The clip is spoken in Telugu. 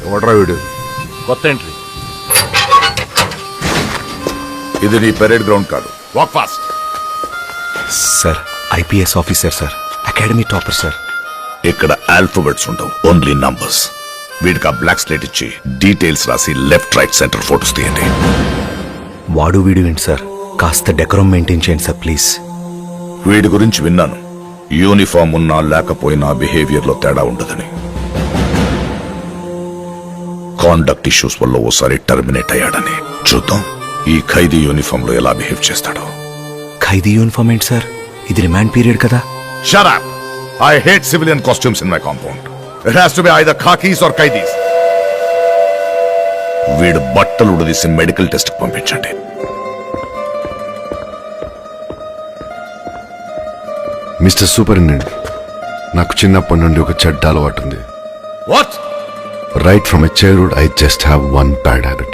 ఎవడ్రా వీడు? కొత్త ఎంట్రీ. ఇది నీ పెరేడ్ గ్రౌండ్ కాదు. Walk fast. Sir IPS officer sir, academy topper sir. ఇక్కడ ఆల్ఫాబెట్స్ ఉండవు, ఓన్లీ నంబర్స్. వీడికి ఆ బ్లాక్ స్లేట్ ఇచ్చి డీటెయిల్స్ రాసి లెఫ్ట్ రైట్ సెంటర్ ఫోటోస్ తీయండి. వాడు వీడు ఏంటి సార్, కాస్త డెకరం మెయింటైన్ చేయండి సార్ ప్లీజ్. వీడి గురించి విన్నాను, యూనిఫామ్ ఉన్నా లేకపోయినా బిహేవియర్ లో తేడా ఉండదని. కాండక్ట్ ఇష్యూస్ వల్ల ఓసారి టర్మినేట్ అయ్యాడని. చూద్దాం ఈ ఖైదీ యూనిఫామ్ లో ఎలా బిహేవ్ చేస్తాడో. ఖైదీ యూనిఫామ్ ఏంటి సార్, ఇది రిమాండ్ పీరియడ్ కదా. Shut up! I hate civilian costumes in my compound. It has to be either khakis or kaidis. వీడు బట్టలు ఉడదీసి మెడికల్ టెస్ట్ పంపించండి. మిస్టర్ సూపరింటెండెంట్, నాకు చిన్నప్పటి నుండి ఒక చెడ్డ అలవాటు ఉంది. What? Right from my childhood, I just have one bad habit.